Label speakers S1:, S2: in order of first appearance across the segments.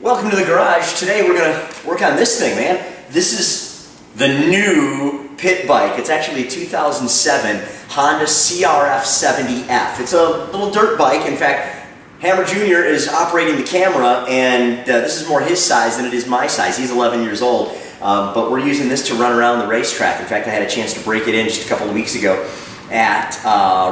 S1: Welcome to the garage. Today we're going to work on this thing, man. This is the new pit bike. It's actually a 2007 Honda CRF70F. It's a little dirt bike. In fact, Hammer Jr. is operating the camera, and this is more his size than it is my size. He's 11 years old, but we're using this to run around the racetrack. In fact, I had a chance to break it in just a couple of weeks ago at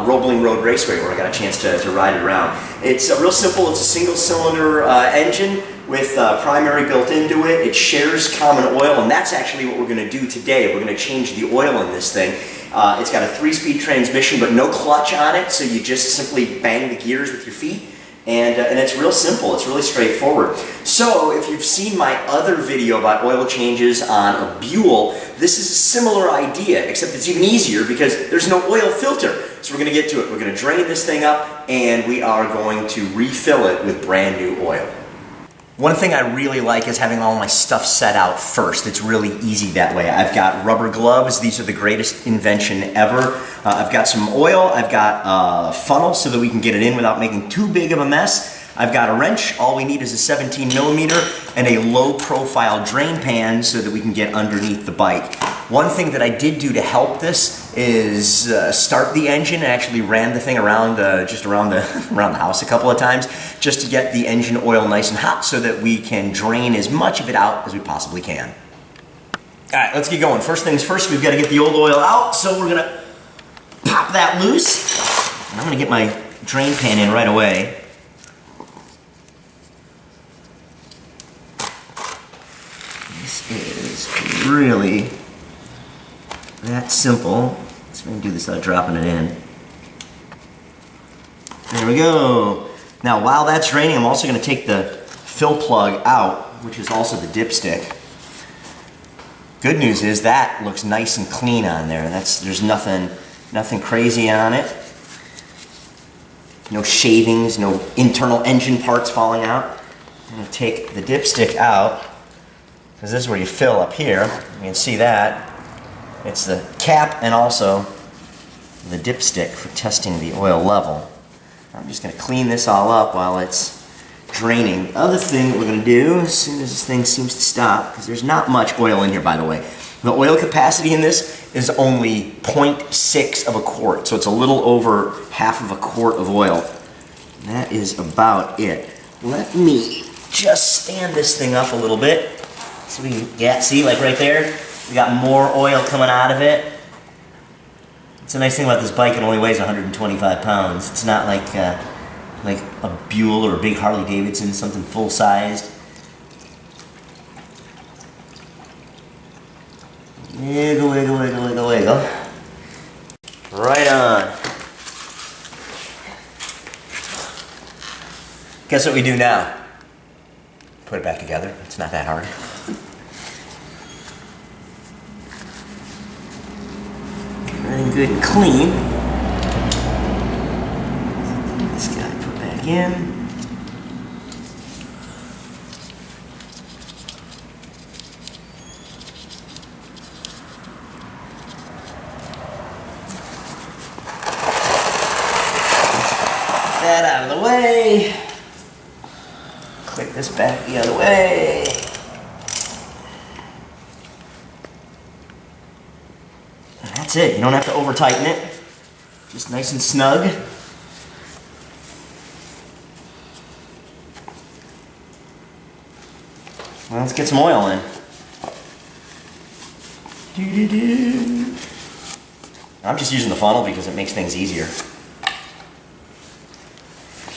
S1: Roebling Road Raceway, where I got a chance to ride it around. It's real simple. It's a single-cylinder engine with primary built into it. It shares common oil, and that's actually what we're going to do today. We're going to change the oil in this thing. It's got a 3-speed transmission, but no clutch on it, so you just simply bang the gears with your feet. And it's real simple. It's really straightforward. So if you've seen my other video about oil changes on a Buell, this is a similar idea, except it's even easier because there's no oil filter. So we're going to get to it. We're going to drain this thing up, and we are going to refill it with brand new oil. One thing I really like is having all my stuff set out first. It's really easy that way. I've got rubber gloves. These are the greatest invention ever. I've got some oil. I've got a funnel so that we can get it in without making too big of a mess. I've got a wrench. All we need is a 17 millimeter and a low profile drain pan so that we can get underneath the bike. One thing that I did do to help this is start the engine and actually ran the thing around around the house a couple of times just to get the engine oil nice and hot so that we can drain as much of it out as we possibly can. All right, let's get going. First things first, we've got to get the old oil out, so we're gonna pop that loose. And I'm gonna get my drain pan in right away. This is really that simple. Let's maybe do this without dropping it in. There we go. Now while that's draining, I'm also going to take the fill plug out, which is also the dipstick. Good news is that looks nice and clean on there. There's nothing crazy on it. No shavings, no internal engine parts falling out. I'm going to take the dipstick out, because this is where you fill up here. You can see that. It's the cap and also the dipstick for testing the oil level. I'm just going to clean this all up while it's draining. The other thing that we're going to do, as soon as this thing seems to stop, because there's not much oil in here, by the way. The oil capacity in this is only 0.6 of a quart, so it's a little over half of a quart of oil. That is about it. Let me just stand this thing up a little bit so we can see, like right there, we got more oil coming out of it. It's a nice thing about this bike, it only weighs 125 pounds. It's not like a Buell or a big Harley Davidson, something full-sized. Wiggle, wiggle, wiggle, wiggle, wiggle. Right on. Guess what we do now? Put it back together. It's not that hard. Running good and clean. This guy put back in. That out of the way. Click this back the other way. That's it. You don't have to over tighten it. Just nice and snug. Well, let's get some oil in. I'm just using the funnel because it makes things easier.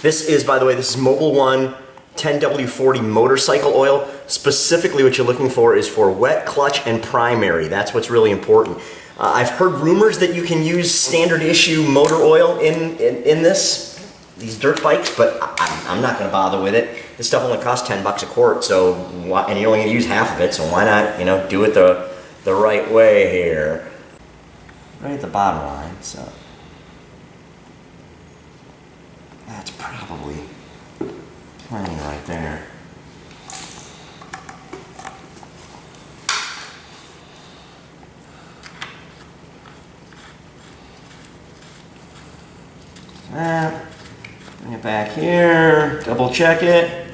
S1: This is, by the way, this is Mobil 1 10W40 motorcycle oil. Specifically what you're looking for is for wet, clutch, and primary. That's what's really important. I've heard rumors that you can use standard issue motor oil in these dirt bikes, but I'm not going to bother with it. This stuff only costs 10 bucks a quart, so and you're only going to use half of it, so why not, do it the right way here. Right at the bottom line, so that's probably plenty right there. Bring it back here, double check it.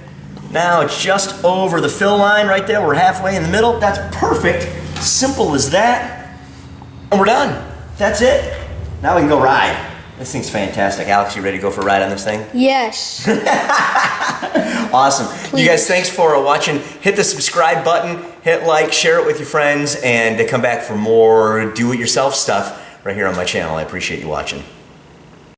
S1: Now it's just over the fill line right there. We're halfway in the middle. That's perfect. Simple as that. And we're done. That's it. Now we can go ride. This thing's fantastic. Alex, you ready to go for a ride on this thing?
S2: Yes.
S1: Awesome.
S2: Please.
S1: You guys, thanks for watching. Hit the subscribe button, hit like, share it with your friends, and come back for more do-it-yourself stuff right here on my channel. I appreciate you watching.